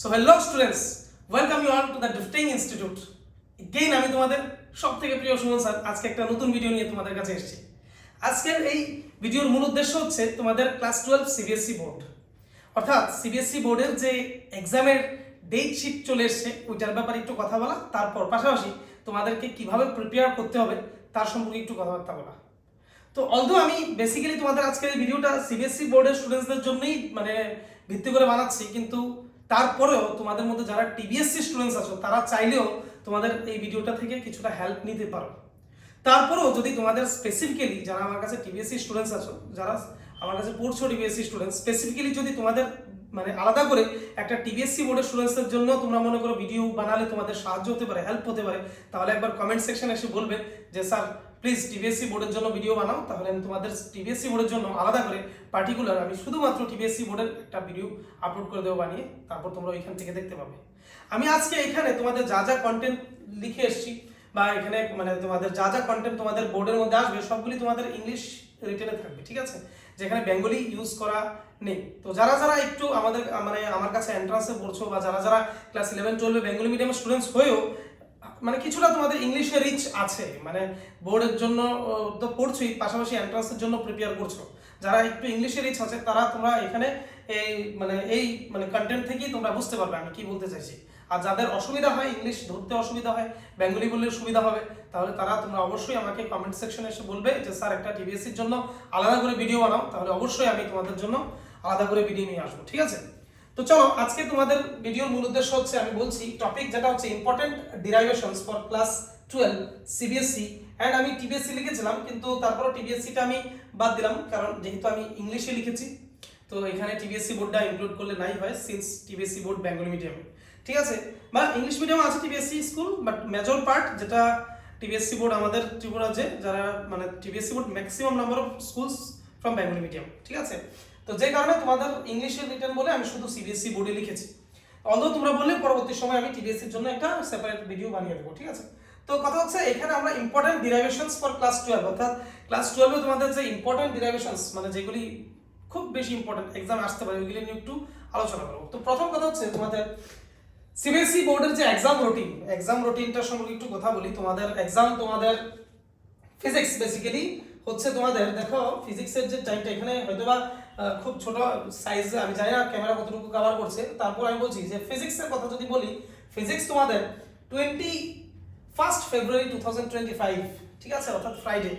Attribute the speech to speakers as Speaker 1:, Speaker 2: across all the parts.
Speaker 1: So hello students, welcome you all to the Drifting Institute. Again আমি তোমাদের সবথেকে প্রিয় সুমন স্যার আজকে একটা নতুন ভিডিও নিয়ে তোমাদের কাছে এসেছি। আজকের এই ভিডিওর মূল উদ্দেশ্য হচ্ছে তোমাদের ক্লাস 12 সিবিএসসি বোর্ড অর্থাৎ সিবিএসসি বোর্ডের যে এক্সামের ডেট শিট চলে এসেছে ওইটার ব্যাপারে একটু কথা বলা, তারপর পাশাপাশি তোমাদেরকে কিভাবে প্রিপেয়ার করতে হবে তার সম্পর্কে একটু কথাবার্তা বলা। তো অলদো আমি বেসিক্যালি তোমাদের আজকের এই ভিডিওটা সিবিএসসি বোর্ডের স্টুডেন্টসদের জন্যই ভিত্তি করে বানাচ্ছি, কিন্তু তারপরেও তোমাদের মধ্যে যারা টিবিএসসি স্টুডেন্টস আছো তারা চাইলেও তোমাদের এই ভিডিওটা থেকে কিছুটা হেল্প নিতে পারো। তারপরেও যদি তোমাদের স্পেসিফিক্যালি যারা আমার কাছে টিবিএসসি স্টুডেন্টস আছো, যারা আমার কাছে পড়ছো টিবিএসসি স্টুডেন্টস, স্পেসিফিক্যালি যদি তোমাদের আলাদা করে একটা টিবিএসসি বোর্ডের স্টুডেন্টসদের জন্য তোমরা মনে করো ভিডিও বানালে তোমাদের সাহায্য হতে পারে, হেল্প হতে পারে, তাহলে একবার কমেন্ট সেকশনে এসে বলবে যে স্যার প্লিজ টিবিএসসি বোর্ডের জন্য ভিডিও বানাও। তাহলে আমি তোমাদের টিবিএসসি বোর্ডের জন্য আলাদা করে পার্টিকুলার আমি শুধুমাত্র টিবিএসসি বোর্ডের একটা ভিডিও আপলোড করে দেবো বানিয়ে, তারপর তোমরা ওইখান থেকে দেখতে পাবে। আমি আজকে এখানে তোমাদের যা যা কন্টেন্ট লিখে এসেছি বা এখানে তোমাদের যা যা কন্টেন্ট তোমাদের বোর্ডের মধ্যে আসবে সবগুলি তোমাদের ইংলিশ রিটেনে থাকবে, ঠিক আছে, যেখানে বেঙ্গলি ইউজ করা নেই। তো যারা যারা একটু আমাদের আমার কাছে এন্ট্রান্সে পড়ছো বা যারা যারা ক্লাস 11-12 বেঙ্গলি মিডিয়ামের স্টুডেন্টস হয়েও কিছুটা তোমাদের ইংলিশে রিচ আছে, বোর্ডের জন্য তো পড়ছোই, পাশাপাশি এন্ট্রান্সের জন্য প্রিপেয়ার করছো, যারা একটু ইংলিশে রিচ আছে তারা তোমরা এখানে এই কন্টেন্ট থেকেই তোমরা বুঝতে পারবে আমি কি বলতে চাইছি। আর যাদের অসুবিধা হয়, ইংলিশ ধরতে অসুবিধা হয়, বেঙ্গলি বললে সুবিধা হবে, তাহলে তারা তোমরা অবশ্যই আমাকে কমেন্ট সেকশনে এসে বলবে যে স্যার একটা টিবিএসসির জন্য আলাদা করে ভিডিও বানাও, তাহলে অবশ্যই আমি তোমাদের জন্য আলাদা করে ভিডিও নিয়ে আসবো, ঠিক আছে। তো চলো আজকে তোমাদের ভিডিওর মূল উদ্দেশ্য হচ্ছে আমি বলছি টপিক যেটা হচ্ছে important derivations for class 12 CBSC and আমি টিবিএসসি লিখেছিলাম, কিন্তু তারপর টিবিএসসিটা আমি বাদ দিলাম কারণ যেহেতু আমি ইংলিশে লিখেছি তো এখানে টিবিএসসি বোর্ডটা ইনক্লুড করলে নাই হয়, সিন্স টিবিএসসি বোর্ড বেঙ্গলি মিডিয়ামে, ঠিক আছে, বা ইংলিশ মিডিয়াম আছে TBSC school, but major part যেটা টিবিএসসি বোর্ড আমাদের ত্রিপুরা যে যারা TBSC board maximum number of schools from Bengali medium, ঠিক আছে। তো যে কারণে তোমাদের ইংলিশে রিটেন বলে আমি শুধু সিবিএসসি বোর্ডে লিখেছি, অলদো তোমরা বললে পরবর্তী সময় আমি টিবিএসসির জন্য একটা সেপারেট ভিডিও বানিয়ে দেবো, ঠিক আছে। তো কথা হচ্ছে এখানে আমরা ইম্পর্টেন্ট ডিরাইভেশনস ফর ক্লাস 12 অর্থাৎ ক্লাস 12 এ তোমাদের যে ইম্পর্টেন্ট ডিরাইভেশনস যেগুলি খুব বেশি ইম্পর্টেন্ট এক্সামে আসতে পারে ওইগুলি নিয়ে একটু আলোচনা করব। তো প্রথম কথা হচ্ছে তোমাদের সিবিএসসি বোর্ডের যে এক্সাম রুটিনটা সম্পর্কে একটু কথা বলি। তোমাদের ফিজিক্স বেসিক্যালি হচ্ছে তোমাদের দেখো ফিজিক্সের যে টাইমটা এখানে হয়তোবা খুব ছোট সাইজে, আমি জানি না ক্যামেরা কতটুকু কভার করছে, তারপর আমি বলছি যে ফিজিক্সের কথা যদি বলি, ফিজিক্স তোমাদের 21 ফেব্রুয়ারি 2025, ঠিক আছে, অর্থাৎ ফ্রাইডে।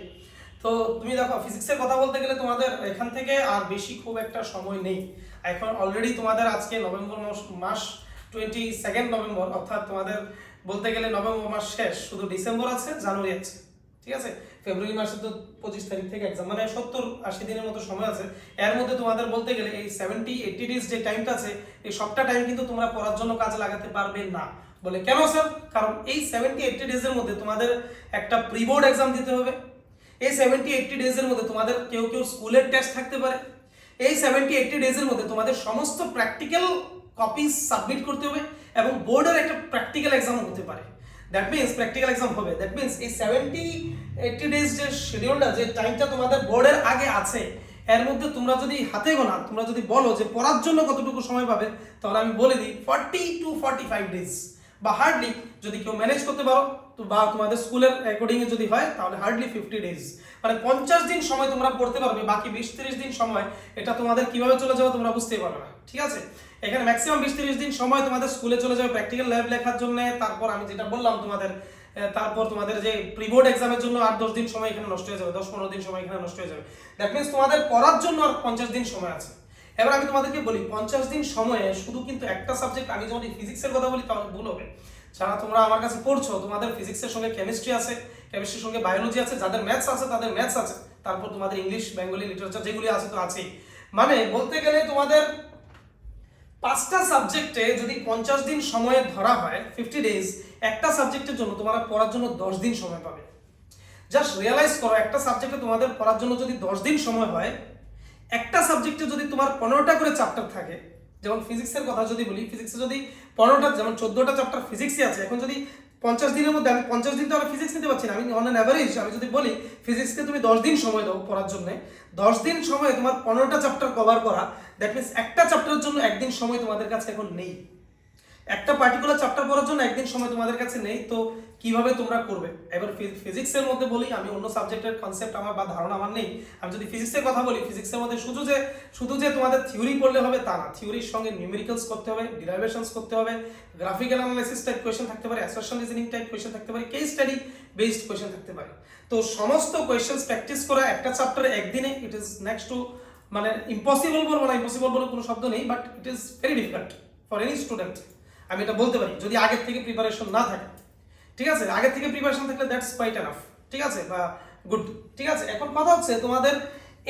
Speaker 1: তো তুমি দেখো ফিজিক্সের কথা বলতে গেলে তোমাদের এখান থেকে আর বেশি খুব একটা সময় নেই। এখন অলরেডি তোমাদের আজকে নভেম্বর মাস 22 নভেম্বর, অর্থাৎ তোমাদের বলতে গেলে নভেম্বর মাস শেষ, শুধু ডিসেম্বর আছে, জানুয়ারি আছে, ঠিক আছে। ফেব্রুয়ারি মাসে তো 25 তারিখ থেকে এক্সাম, 70-80 দিনের মতো সময় আছে। এর মধ্যে তোমাদের বলতে গেলে এই 70-80 ডেজ যে টাইমটা আছে এই সবটা টাইম কিন্তু তোমরা পড়ার জন্য কাজে লাগাতে পারবে না। বলে কেন স্যার? কারণ এই 70-80 ডেজের মধ্যে তোমাদের একটা প্রি বোর্ড এক্সাম দিতে হবে। এই 70-80 ডেজের মধ্যে তোমাদের কেউ স্কুলের টেস্ট থাকতে পারে। এই 70-80 ডেজের মধ্যে তোমাদের সমস্ত প্র্যাকটিক্যাল কপি সাবমিট করতে হবে এবং বোর্ডের একটা প্র্যাকটিক্যাল এক্সাম হতে পারে। দ্যাট মিন্স প্র্যাকটিক্যাল এক্সাম হবে, দ্যাট মিন্স এই 70-80 ডেজ যে শিডিউলটা, যে টাইমটা তোমাদের বোর্ডের আগে আছে, এর মধ্যে তোমরা যদি হাতে গোনা তোমরা যদি বলো যে পড়ার জন্য কতটুকু সময় পাবে, তাহলে আমি বলে দিই 40-45 ডেজ, বা হার্ডলি যদি কেউ ম্যানেজ করতে পারো তো, বা তোমাদের স্কুলের অ্যাকর্ডিংয়ে যদি হয় তাহলে হার্ডলি 50 ডেজ, 50 দিন সময় তোমরা পড়তে পারবে। বাকি 20-30 দিন সময় এটা তোমাদের কিভাবে চলে যাবে তোমরা বুঝতেই পারবে না, ঠিক আছে। এখানে ম্যাক্সিমাম 20-30 দিন সময় তোমাদের স্কুলে চলে যাবে প্র্যাকটিক্যাল ল্যাব লেখার জন্য, তারপর আমি যেটা বললাম তারপর তোমাদের যে প্রি বোর্ড এক্সামের জন্য 8-10 দিন সময় এখানে নষ্ট হয়ে যাবে, 10-15 দিন সময় এখানে নষ্ট হয়ে যাবে। দ্যাট মিন্স তোমাদের পড়ার জন্য আর 50 দিন সময় আছে। এবার আমি তোমাদেরকে বলি 50 দিন সময়ে শুধু কিন্তু একটা সাবজেক্ট, আমি যখন ফিজিক্সের কথা বলি তাহলে ভুল হবে। যারা তোমরা আমার কাছে পড়ছো তোমাদের ফিজিক্সের সঙ্গে কেমিস্ট্রি আছে, কেমিস্ট্রির সঙ্গে বায়োলজি আছে, যাদের ম্যাথস আছে তাদের ম্যাথস আছে, তারপর তোমাদের ইংলিশ, বেঙ্গলি, লিটারেচার যেগুলি আছে তো আছেই। বলতে গেলে তোমাদের 5টা সাবজেক্টে যদি 50 দিন সময় ধরা হয়, 50 ডেজ, একটা সাবজেক্টের জন্য তোমরা পড়ার জন্য 10 দিন সময় পাবে। জাস্ট রিয়ালাইজ করো, একটা সাবজেক্টে তোমাদের পড়ার জন্য যদি 10 দিন সময় হয়, একটা সাবজেক্টে যদি তোমার 15টা করে চ্যাপ্টার থাকে, যেমন ফিজিক্সের কথা যদি বলি, ফিজিক্সে যদি 15টা, যেমন 14টা চ্যাপ্টার ফিজিক্সই আছে, এখন যদি 50 দিনের মধ্যে, আমি 50 দিন তো আমি ফিজিক্স নিতে পারছি না, আমি অন অ্যান অ্যাভারেজ আমি যদি বলি ফিজিক্সকে তুমি 10 দিন সময় দাও পড়ার জন্য, 10 দিন সময় তোমার 15টা চ্যাপ্টার কভার করা, দ্যাট মিন্স একটা চ্যাপ্টারের জন্য একদিন সময় তোমাদের কাছে এখন নেই। একটা পার্টিকুলার চ্যাপ্টার পড়ার জন্য একদিন সময় তোমাদের কাছে নেই, তো কিভাবে তোমরা করবে? এবার ফিজিক্সের মধ্যে বলি, আমি অন্য সাবজেক্টের কনসেপ্ট আমার বা ধারণা আমার নেই। আমি যদি ফিজিক্সের কথা বলি, ফিজিক্সের মধ্যে শুধু যে তোমাদের থিওরি পড়লে হবে তা না, থিওরির সঙ্গে নিউমেরিক্যালস করতে হবে, ডিরাইভেশনস করতে হবে, গ্রাফিক্যাল অ্যানালাইসিস টাইপ কোয়েশ্চেন থাকতে পারে, অ্যাসারশন রিজনিং টাইপ কোয়েশ্চেন থাকতে পারে, কেস স্টাডি বেসড কোয়েশ্চেন থাকতে পারে। তো সমস্ত কোয়েশ্চেন্স প্র্যাকটিস করা একটা চ্যাপ্টারে একদিনে, ইট ইজ নেক্সট টু মানে ইম্পসিবল বলবো না, ইম্পসিবল বলে কোনো শব্দ নেই, but it is very difficult for any student. আমি এটা বলতে পারি, যদি আগের থেকে প্রিপারেশন না থাকে। ঠিক আছে, আগের থেকে প্রিপারেশন থাকলে দ্যাটস কোয়াইট এনাফ, ঠিক আছে, বা গুড। ঠিক আছে, এখন কথা হচ্ছে তোমাদের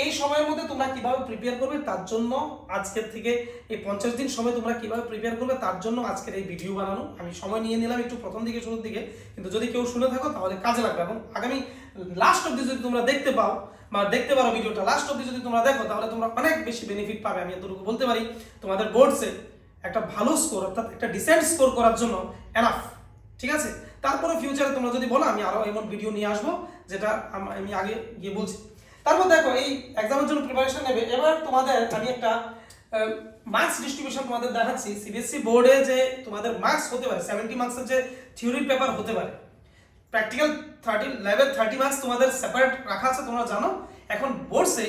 Speaker 1: এই সময়ের মধ্যে তোমরা কিভাবে প্রিপেয়ার করবে, তার জন্য আজকের থেকে এই 50 দিন সময় তোমরা কিভাবে প্রিপেয়ার করবে তার জন্য আজকের এই ভিডিও বানানো। আমি সময় নিয়ে নিলাম একটু প্রথম দিকে, শুরুর দিকে, কিন্তু যদি কেউ শুনে থাকো তাহলে কাজে লাগবে, এবং আগামী লাস্ট অব্দি যদি তোমরা দেখতে পারো ভিডিওটা লাস্ট অব্দি যদি তোমরা দেখো, তাহলে তোমরা অনেক বেশি বেনিফিট পাবে। আমি এতটুকু বলতে পারি, তোমাদের বোর্ডসে একটা ভালো স্কোর, অর্থাৎ একটা ডিসেন্ট স্কোর করার জন্য এনাফ। ঠিক আছে, তারপরে ফিউচারে তোমরা যদি বলো আমি আরো এমন ভিডিও নিয়ে আসবো, যেটা আমি আগে গিয়ে বলছি। তারপর দেখো এই এক্সামের জন্য প্রিপারেশন নেবে। এবার তোমাদের আমি একটা মার্কস ডিস্ট্রিবিউশন তোমাদের দেখাচ্ছি। সিবিএসসি বোর্ডে যে তোমাদের মার্কস হতে পারে, 70 মার্কসের যে থিওরি পেপার হতে পারে, প্র্যাকটিক্যাল 30 মার্কস তোমাদের সেপারেট রাখা আছে, তোমরা জানো। এখন বোর্ডসে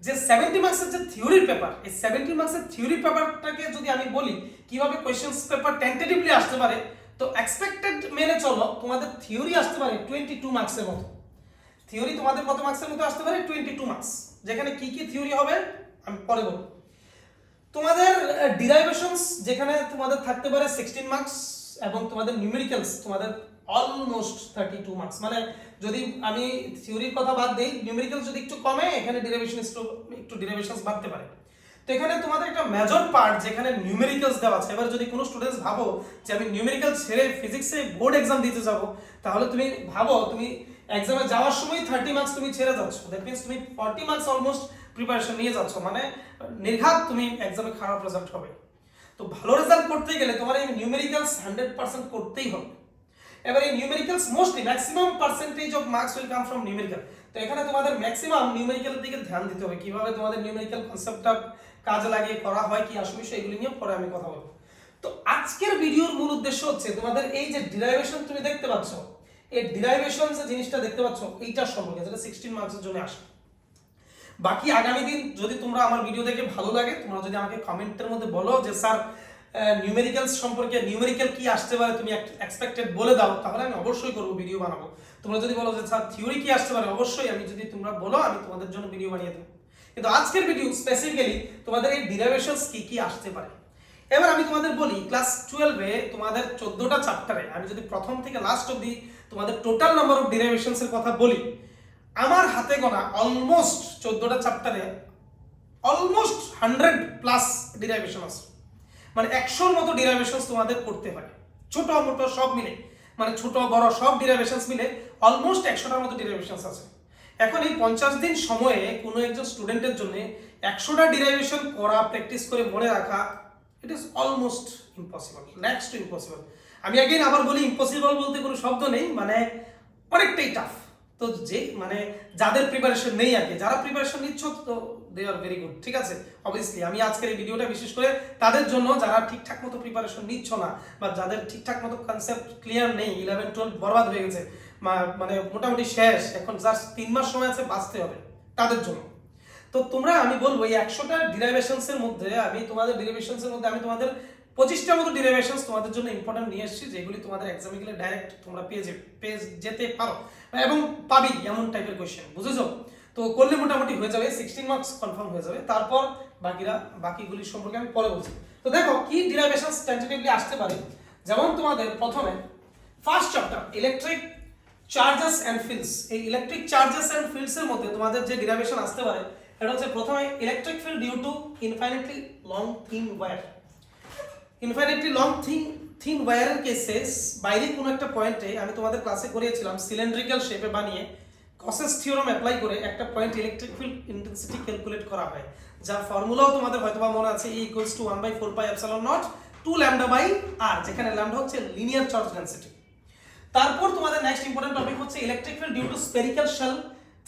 Speaker 1: যে 70 মার্কসের যে থিওরির পেপার, এই 70 মার্কসের থিওরি পেপারটাকে যদি আমি বলি কিভাবে কোয়েশ্চেন্স পেপার টেন্টেটিভলি আসতে পারে, তো এক্সপেক্টেড মেনে চলো তোমাদের থিওরি আসতে পারে 22 মার্কসের মতো। থিওরি তোমাদের কত মার্কসের মতো আসতে পারে? 22 মার্কস। যেখানে কি কি থিওরি হবে আমি পরে বলবো। তোমাদের ডিরাইভেশনস যেখানে তোমাদের থাকতে পারে 16 মার্কস, এবং তোমাদের নিউমেরিক্যালস তোমাদের অলমোস্ট 32 মার্কস। মানে যদি আমি থিওরির কথা বাদ দেই, নিউমেরিক্যালস যদি একটু কমে, এখানে একটু ডিরাইভেশনস বাড়তে পারে। তো এখানে তোমাদের একটা মেজর পার্ট যেখানে নিউমেরিক্যালস দেওয়া আছে। এবার যদি কোনো স্টুডেন্টস ভাবো যে আমি নিউমেরিক্যাল ছেড়ে ফিজিক্সে বোর্ড এক্সাম দিতে যাব, তাহলে তুমি ভাবো তুমি এক্সামে যাওয়ার সময় 30 মার্কস তুমি ছেড়ে যাচ্ছ। দ্যাট মিন্স তুমি 40 মার্কস অলমোস্ট প্রিপারেশন নিয়ে যাচ্ছ, মানে নির্ঘাত তুমি এক্সামে খারাপ রেজাল্ট হবে। তো ভালো রেজাল্ট করতে গেলে তোমার এই নিউমেরিক্যালস 100% করতেই হবে। এবার এই numericals mostly maximum percentage of marks will come from numerical. তো এখানে তোমাদের ম্যাক্সিমাম নিউমেরিক্যালের দিকে ধ্যান দিতে হবে, কিভাবে তোমাদের নিউমেরিক্যাল কনসেপ্টটা কাজে লাগিয়ে করা হয়, কি আসলে এগুলো নিয়ে পরে আমি কথা বলবো। তো আজকের ভিডিওর মূল উদ্দেশ্য হচ্ছে তোমাদের এই যে ডিরাইভেশন তুমি দেখতে পাচ্ছ, এই ডিরাইভেশন যে জিনিসটা দেখতে পাচ্ছ এইটার সম্পর্কে, যেটা 16 মার্কসের জন্য আসে। বাকি আগামী দিন যদি তোমরা আমার ভিডিও দেখে ভালো লাগে, তোমরা যদি আমাকে কমেন্টের মধ্যে বলো যে স্যার নিউমেরিক্যালস সম্পর্কে নিউমেরিক্যাল কি আসতে পারে তুমি এক্সপেক্টেড বলে দাও, তাহলে আমি অবশ্যই করবো, ভিডিও বানাবো। তোমরা যদি বলো যে স্যার থিওরি কি আসতে পারে, অবশ্যই আমি যদি তোমরা বলো আমি তোমাদের জন্য ভিডিও বানিয়ে দেবো। কিন্তু আজকের ভিডিও স্পেসিফিক্যালি তোমাদের এই ডিরাইভেশনস কি কি আসতে পারে। এবার আমি তোমাদের বলি, ক্লাস 12-এ তোমাদের 14টা চ্যাপ্টারে আমি যদি প্রথম থেকে লাস্ট অবধি তোমাদের টোটাল নাম্বার অফ ডিরাইভেশনস এর কথা বলি, আমার হাতে গোনা অলমোস্ট 14টা চ্যাপ্টারে অলমোস্ট 100+ ডিরাইভেশন আছে। মানে 100-র মতো ডিরাইভেশনস তোমাদের করতে হয়, ছোট মোটো সব মিলে, মানে ছোট বড় সব ডিরাইভেশনস মিলে অলমোস্ট 100টার মতো ডিরাইভেশনস আছে। এখন এই 50 দিন সময়ে কোনো একজন স্টুডেন্টের জন্য 100টা ডিরাইভেশন করা, প্র্যাকটিস করে মনে রাখা, it is almost impossible, next to impossible. আমি আগেইন আবার বলি, ইম্পসিবল বলতে কোনো শব্দ নেই, মানে অনেকটাই টাফ। তো যে মানে যাদের প্রিপারেশন নেই আগে, যারা প্রিপারেশন নিচ্ছ তো দে আর ভেরি গুড। ঠিক আছে, অবভিয়াসলি আমি আজকের এই ভিডিওটা বিশেষ করে তাদের জন্য, যারা ঠিকঠাক মতো প্রিপারেশন নিচ্ছ না, বা যাদের ঠিকঠাক মতো কনসেপ্ট ক্লিয়ার নেই, 11-12 বরবাদ হয়ে গেছে, মানে মোটামুটি শেষ, এখন জাস্ট 3 মাস সময় আছে, বাঁচতে হবে, তাদের জন্য। তো তোমরা আমি বলবো এই 100টা ডিরাইভেশনসের মধ্যে আমি তোমাদের 25টা মতো ডিরাইভেশনস তোমাদের জন্য ইম্পর্টেন্ট নিয়ে এসেছি, যেগুলি তোমাদের এক্সামে গেলে ডাইরেক্ট তোমরা পেয়ে যেতে পারো, এবং পাবি এমন টাইপের কোয়েশ্চেন, বুঝেছো? তো করলে মোটামুটি হয়ে যাবে, 16 মার্কস কনফার্ম হয়ে যাবে। তারপর বাকিগুলির সম্পর্কে আমি পরে বলছি। তো দেখো কি ডিরাইভেশনস টেন্টেটিভলি আসতে পারে। যেমন তোমাদের প্রথমে first chapter electric charges and fields. এই ইলেকট্রিক চার্জেস এন্ড ফিল্ডস এর মধ্যে তোমাদের যে ডিরাইভেশন আসতে পারে, এটা হচ্ছে প্রথমে electric field due to infinitely long thin wire. Infinitely long thin ওয়্যারের কেসে বাইরে কোনো একটা পয়েন্টে, আমি তোমাদের ক্লাসে করিয়েছিলাম, সিলিন্ড্রিক্যাল শেপে বানিয়ে কসেস থিওরাম অ্যাপ্লাই করে একটা point electric field intensity calculate করা হয়, যার ফর্মুলাও তোমাদের হয়তোবা মনে আছে, E = 1/4πε0 2λ/r, যেখানে ল্যামডা হচ্ছে লিনিয়ার চার্জ ডেনসিটি। তারপর তোমাদের নেক্সট ইম্পর্টেন্ট টপিক হচ্ছে electric field due to spherical shell.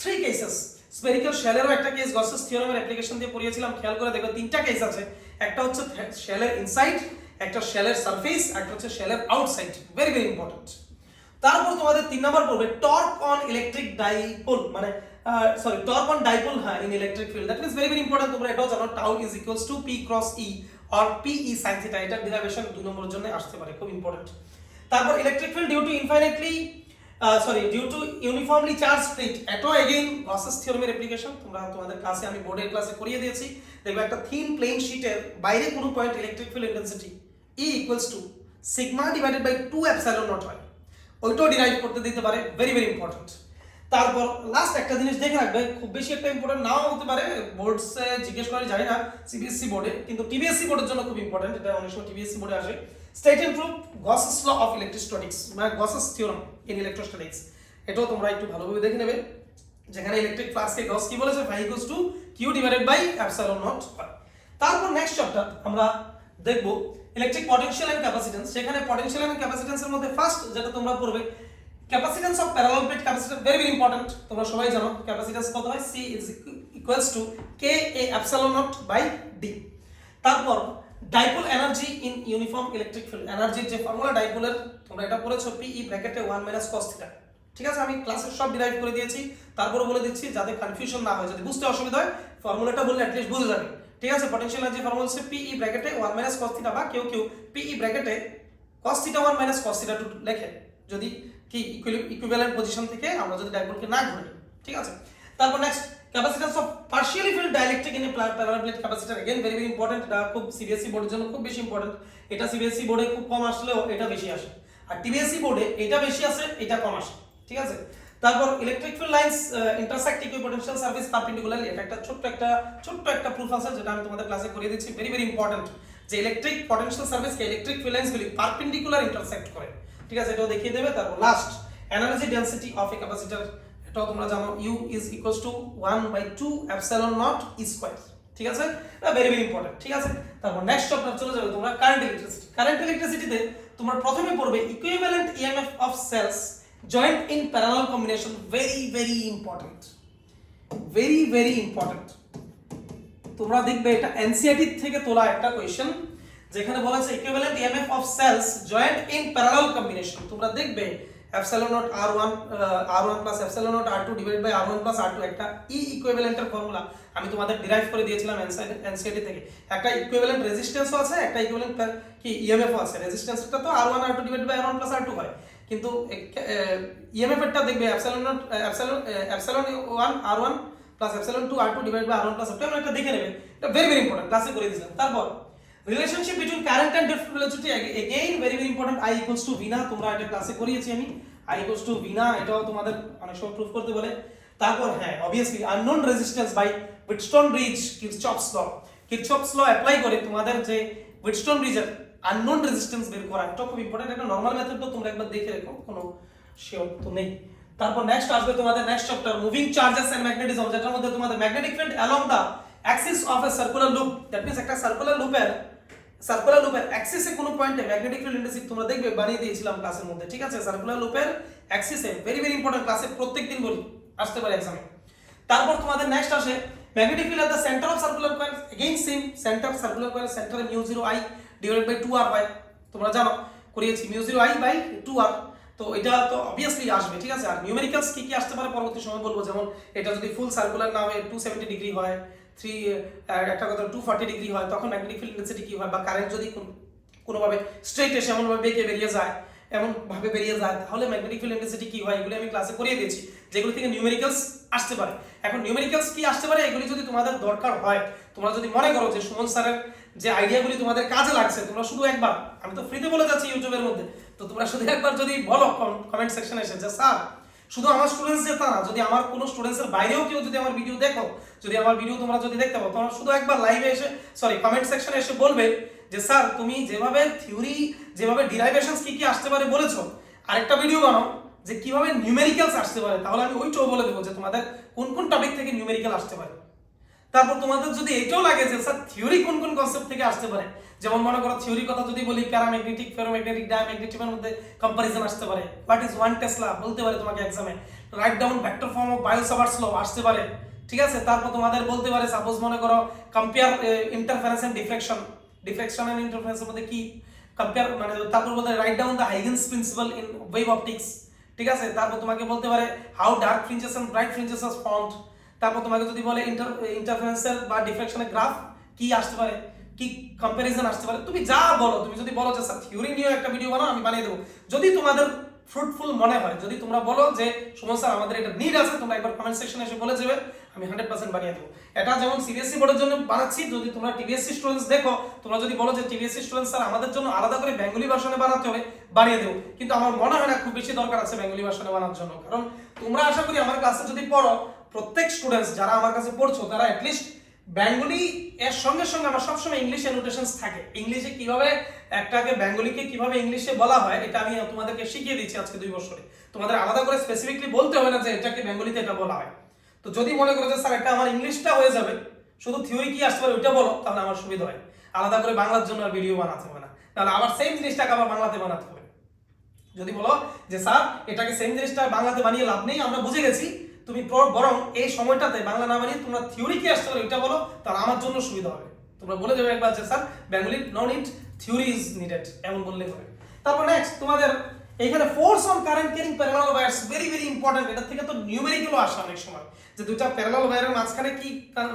Speaker 1: 3 cases, spherical শেলেরও একটা কেস গসেস থিওরামের অ্যাপ্লিকেশন দিয়ে পড়িয়েছিলাম, খেয়াল করে দেখো 3টা কেস আছে। একটা হচ্ছে শেলের ইনসাইড, একটা শেলের সারফেস, একটা হচ্ছে শেলের আউটসাইড, ভেরি ভেরি ইম্পর্টেন্ট। তারপর তোমাদের 3 নাম্বার পড়বে টর্ক অন ইলেকট্রিক ডাইপোল, মানে টর্ক অন ডাইপোল হ্যাঁ in electric field, that means very very important. তোমরা এটাও জানো tau is equals to P cross E or P E sine theta, এটা derivation 2 নম্বরের জন্য আসতে পারে, খুব ইম্পর্টেন্ট। তারপর electric field due to uniformly charge plate, এটাও এগেইন গসেস থিওরেমের অ্যাপ্লিকেশন। তোমরা তোমাদের ক্লাসে আমি বোর্ডের ক্লাসে করিয়ে দিয়েছি, দেখবে একটা থিন প্লেন শীটের বাইরে কোনো point electric field intensity E equals to sigma divided by 2 epsilon naught হয়, ওইটাও ডিরাইভ করতে দিতে পারে, ভেরি ভেরি ইম্পর্টেন্ট। তারপর লাস্ট একটা জিনিস দেখে রাখবে, খুব বেশি একটা ইম্পর্টেন্ট নাও হতে পারে, বোর্ডসে জিজ্ঞেস করে জানি না সিবিএসসি বোর্ডে, কিন্তু টিবিএসসি বোর্ডের জন্য খুব ইম্পর্টেন্ট, এটা অনেক সময় টিবিএসসি বোর্ডে আসে। State and proof Gauss's law of electrostatics, মানে গসেস থিওরেম ইন ইলেকট্রোস্ট্যাটিক্স, এটাও তোমরা একটু ভালোভাবে দেখে নেবে, যেখানে ইলেকট্রিক ফ্লাক্সকে গস কি বলেছে, phi equals to q divided by epsilon naught. তারপর নেক্সট চ্যাপ্টার আমরা দেখব ইলেকট্রিক পটেনশিয়াল এন্ড ক্যাপাসিট্যান্স। সেখানে পটেনশিয়াল এন্ড ক্যাপাসিট্যান্সের মধ্যে ফার্স্ট যেটা তোমরা পড়বে capacitance of parallel plate capacitor, very very important. তোমরা সবাই জানো ক্যাপাসিট্যান্স কত হয়, C is equals to K A epsilon naught by D। তারপর dipole energy in uniform electric field, এনার্জির যে ফর্মুলা ডাইপোলের তোমরা এটা পড়েছো PE ব্র্যাকেটে 1 cos থিটা, ঠিক আছে, আমি ক্লাসে সব ডিরাইভ করে দিয়েছি, তারপরে বলে দিচ্ছি যাতে কনফিউশন না হয়, যদি বুঝতে অসুবিধা হয় ফর্মুলাটা বললে অ্যাটলিস্ট বুঝে যাবে, ঠিক আছে। পটেনশিয়াল এনার্জি ফর্মুলা হচ্ছে PE ব্র্যাকেটে 1 cos থিটা বা কেউ কেউ PE ব্র্যাকেটে cos থিটা 1 cos থিটা 2 লেখে, যদি কি ইকুইভ্যালেন্ট পজিশন থেকে আমরা যদি ডাইপোলকে না ঘুরি, ঠিক আছে। তারপর next capacitance of partially field dielectric in a parallel plate capacitor, again very very important, এটা খুব সিবিএসসি বোর্ডের জন্য খুব বেশি ইম্পর্টেন্ট, এটা সিবিএসসি বোর্ডে খুব কম আসলেও এটা বেশি আসে, আর টিবিএসসি বোর্ডে এটা বেশি আসে এটা কম আসে, ঠিক আছে। তারপর electric field lines intersect equipotential surface perpendicularly, এটা একটা ছোট্ট একটা প্রুফ আছে যেটা আমি তোমাদের ক্লাসে করিয়ে দিচ্ছি, ভেরি ভেরি ইম্পর্টেন্ট, যে ইলেকট্রিক পটেনশিয়াল সার্ফেসকে ইলেকট্রিক ফিল্ড লাইন্সগুলি পারপেন্ডিকুলার ইন্টারসেক্ট করে, ঠিক আছে, এটাও দেখিয়ে দেবে। তারপর last energy density of a capacitor, এটাও তোমরা জানো U is equals to 1/2 epsilon naught E square, ঠিক আছে, এটা ভেরি ভেরি ইম্পর্টেন্ট, ঠিক আছে। তারপর নেক্সট চ্যাপ্টার চলে যাবে তোমরা কারেন্ট ইলেকট্রিসিটি। কারেন্ট ইলেকট্রিসিটিতে তোমরা প্রথমে পড়বে equivalent EMF of cells joint in parallel combination, very very important, very very important. তোমরা দেখবে এটা এনসিইআরটি থেকে তোলা একটা কোশ্চেন, যেখানে বলা আছে equivalent EMF of cells joint in parallel combination. তোমরা দেখবে epsilon naught R1 plus epsilon naught R2 divided by R1 plus R2, একটা ই ইকুইভ্যালেন্টের ফর্মুলা আমি তোমাদের ডিরাইভ করে দিয়েছিলাম এনসিইআরটি থেকে। একটা ইকুইভ্যালেন্ট রেজিস্ট্যান্সও আছে, একটা ইকুইভ্যালেন্ট কি ইএমএফও আছে। রেজিস্ট্যান্সটা তো R1 R2 divided by R1 plus R2 হয়, কিন্তু ইএমএফ এরটা দেখবে epsilon 1 R1 plus epsilon 2 R2 divided by R1 plus R2, আমরা এটা দেখে নেবে, এটা ভেরি ভেরি ইম্পর্টেন্ট, ক্লাসে করে দিয়েছিলাম। তারপর relationship between current and drift velocity, again very very important, I equals to V না, তোমরা এটা ক্লাসে করিয়েছি আমি, I ইকুয়ালস টু V না, এটাও তোমাদের অনেক সময় প্রুফ করতে বলে। তারপর হ্যাঁ obviously unknown resistance by Wheatstone bridge, Kirchhoff's law apply করে তোমাদের যে হুইটস্টোন ব্রিজের আননোন রেজিস্ট্যান্স বের করা, এটা খুব ইম্পর্টেন্ট, এটা নরমাল মেথড, তো তোমরা একবার দেখে রাখো, কোনো শিওর তো নেই। তারপর নেক্সট আসবে তোমাদের next chapter moving charges and magnetism, যেটার মধ্যে তোমাদের magnetic field along the axis of a circular loop, that means একটা সার্কুলার লুপের অ্যাক্সিসে কোনো পয়েন্টে ম্যাগনেটিক ফিল্ড ইন্টেন্সিটি তোমরা দেখবে বানিয়ে দিয়েছিলাম ক্লাসের মধ্যে, ঠিক আছে। সার্কুলার লুপের অ্যাক্সিসে ভেরি ভেরি ইম্পর্টেন্ট, ক্লাসে প্রত্যেকদিন বলি, আসতে পারে এক্সামে। তারপর তোমাদের নেক্সট আসে magnetic field at the centre of circular coil, again same centre of circular coil, সেন্টারে μ0I ডিভাইডেড বাই 2r হয়, তোমরা জানো করিয়েছি μ0I বাই 2r, তো এটা তো অবভিয়াসলি আসবে, ঠিক আছে। আর নিউমেরিক্যালস কি কি আসতে পারে পরবর্তী সময় বলবো, যেমন এটা যদি ফুল সার্কুলার না হয় 270 ডিগ্রি হয়, একটা কথা 240 ডিগ্রি হয়, তখন ম্যাগনেটিক ফিল্ড ইন্টেন্সিটি কি হয়, বা কারেন্ট যদি কোনোভাবে স্ট্রেট এসে এমনভাবে বেঁকে বেরিয়ে যায়, তাহলে ম্যাগনেটিক ফিল্ড ইন্টেন্সিটি কি হয়, এগুলো আমি ক্লাসে করিয়ে দিয়েছি, যেগুলো থেকে নিউমেরিক্যালস আসতে পারে। এখন নিউমেরিক্যালস কি আসতে পারে, এগুলি যদি তোমাদের দরকার হয়, তোমরা যদি মনে করো যে সুমন স্যারের যে আইডিয়াগুলি তোমাদের কাজে লাগছে, তোমরা শুধু একবার, আমি তো ফ্রিতে বলে যাচ্ছি ইউটিউবের মধ্যে, তো তোমরা শুধু একবার যদি বলো কমেন্ট সেকশনে এসে যে স্যার শুধু আমার স্টুডেন্টস যে তা না, যদি আমার কোনো স্টুডেন্টসের বাইরেও কেউ যদি আমার ভিডিও দেখো, যদি আমার ভিডিও তোমরা যদি দেখতে পাও, তোমরা শুধু একবার লাইভে এসে কমেন্ট সেকশনে এসে বলবে যে স্যার তুমি যেভাবে থিওরি, যেভাবে ডিরাইভেশনস কি কি আসতে পারে বলেছো, আরেকটা ভিডিও বানাও যে কিভাবে নিউমেরিক্যালস আসতে পারে, তাহলে আমি ওইটাও বলে দেবো যে তোমাদের কোন কোন টপিক থেকে নিউমেরিক্যাল আসতে পারে। তারপর তোমাদের যদি এটাও লাগে যে স্যার থিওরি কোন কোন কনসেপ্ট থেকে আসতে পারে, যেমন মনে করো থিওরির কথা যদি বলি, প্যারাম্যাগনেটিক, ফেরোম্যাগনেটিক, ডায়াম্যাগনেটিকের মধ্যে কম্পারিজন আসতে পারে, হোয়াট ইজ 1 টেসলা বলতে পারে তোমাকে এক্সামে, write down vector form of Biot Savart's law আসতে পারে, ঠিক আছে। তারপর তোমাদের বলতে পারে সাপোজ মনে করো compare interference and deflection, deflection and ইন্টারফারেন্সের মধ্যে কি কম্পেয়ার, মানে তারপর বলতে write down the Huygens principle in wave optics, ঠিক আছে। তারপর তোমাকে বলতে পারে how dark fringes and bright fringes are formed. তারপর তোমাকে যদি বলে ইন্টারফারেন্সের বা ডিফ্লেকশনের গ্রাফ কি আসতে পারে, কি কম্পারিজন আসতে পারে, তুমি যা বলো, তুমি যদি বলো যে স্যার থিওরি নিয়ে একটা ভিডিও বানাও, আমি বানিয়ে দেবো। যদি তোমাদের ফ্রুটফুল মনে হয়, যদি তোমরা বলো যে সুমন স্যার আমাদের এটা নিড আছে, তোমরা একবার কমেন্ট সেকশনে এসে বলে যাবে, আমি 100% বানিয়ে দেবো। এটা যেমন সিবিএসসি বোর্ডের জন্য বানাচ্ছি, যদি তোমরা টিবিএসসি স্টুডেন্টস দেখো, তোমরা যদি বলো যে টিবিএসসি স্টুডেন্টস স্যার আমাদের জন্য আলাদা করে বেঙ্গলি ভার্সনে বানাতে হবে, বানিয়ে দেবো। কিন্তু আমার মনে হয় না খুব বেশি দরকার আছে বেঙ্গলি ভার্সনে বানানোর জন্য, কারণ তোমরা আশা করি আমার ক্লাসে যদি পড়ো, প্রত্যেক স্টুডেন্টস যারা আমার কাছে পড়ছো তারা অ্যাটলিস্ট বেঙ্গলি এর সঙ্গে সঙ্গে আমার সবসময় ইংলিশ অ্যানোটেশনস থাকে। ইংলিশে কিভাবে একটাকে বেঙ্গলিকে কিভাবে ইংলিশে বলা হয়, এটা আমি তোমাদেরকে শিখিয়ে দিচ্ছি আজকে 2 বছরে। তোমাদের আলাদা করে স্পেসিফিকলি বলতে হবে না যে এটাকে বেঙ্গলিতে এটা বলা হয়। তো যদি মনে করো যে স্যার এটা আমার ইংলিশটা হয়ে যাবে, শুধু থিওরি কি আসতে পারে ওইটা বলো, তাহলে আমার সুবিধা হয়, আলাদা করে বাংলার জন্য আর ভিডিও বানাতে হবে না, তাহলে আবার সেম জিনিসটাকে আবার বাংলাতে বানাতে হবে। যদি বলো যে স্যার এটাকে সেম জিনিসটা বাংলাতে বানিয়ে লাভ নেই, আমরা বুঝে গেছি, তুমি বরং এই সময়টাতে বাংলা না বানিয়ে তোমরা থিওরি কি আসতে পারে এটা বলো, তাহলে আমার জন্য সুবিধা হবে। তোমরা বলে দেবে একবার যে sir Bengali no need, theory is needed, এমন বললেই হবে। তারপর নেক্সট তোমাদের এখানে force on current carrying parallel wires, very very important. এটা থেকে তো নিউমেরিক্যালও আসে অনেক সময়, যে দুইটা প্যারালাল ওয়্যারের মাঝখানে কি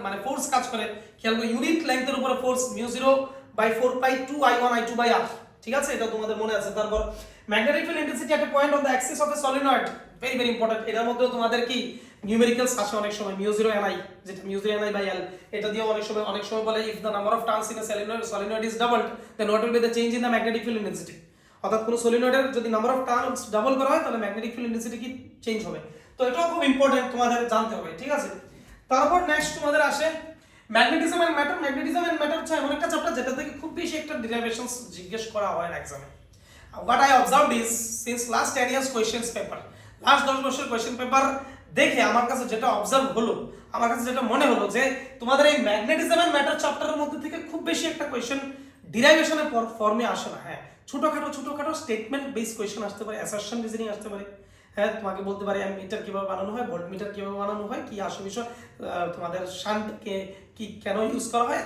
Speaker 1: মানে ফোর্স কাজ করে, খেয়াল করে ইউনিট লেন্থের উপরে ফোর্স μ0/4π2I1I2/r, ঠিক আছে, এটা তোমাদের মনে আছে। তারপর magnetic field intensity at A point on the Axis of A solenoid, very very important. এটার মধ্যে তোমাদের কি নিউমেরিক্যালস আসে অনেক সময়, μ0Ni, যেটা μ0Ni/L, এটা দিয়ে অনেক সময় বলে if the number of turns in a solenoid is doubled then what will be the change in the magnetic field intensity. অর্থাৎ কোন সলিনয়েডের যদি নাম্বার অফ টার্নস ডাবল করা হয় তাহলে ম্যাগনেটিক ফিল্ড ইন্টেন্সিটি কি চেঞ্জ হবে। তো এটাও খুব ইম্পর্টেন্ট, তোমাদের জানতে হবে, ঠিক আছে। তারপর নেক্সট তোমাদের আসে magnetism and matter. Magnetism and matter হচ্ছে এমন একটা চ্যাপ্টার যেটা থেকে খুব বেশি একটা ডেরিভেশনস জিজ্ঞেস করা হয় না এক্সামে। What I observed is since last 10 years questions paper, last 10 বছরের কোশ্চেন পেপার দেখে আমার কাছে যেটা অবজার্ভ হলো, আমার কাছে যেটা মনে হলো যে তোমাদের এই ম্যাগনেটিজম এন্ড ম্যাটার চ্যাপ্টারের মধ্যে থেকে খুব বেশি একটা কোশ্চেন ডিরাইভেশনের ফর্মে আসে না। হ্যাঁ, ছোটখাটো স্টেটমেন্ট বেস কোশ্চেন আসতে পারে, অ্যাসারশন রিজনিং আসতে পারে। হ্যাঁ, তোমাকে বলতে পারে মিটার কিভাবে বানানো হয়, ভোল্ট মিটার কিভাবে বানানো হয়, কি আসল বিষয়, তোমাদের শান্টকে কি কেন ইউজ করা হয়,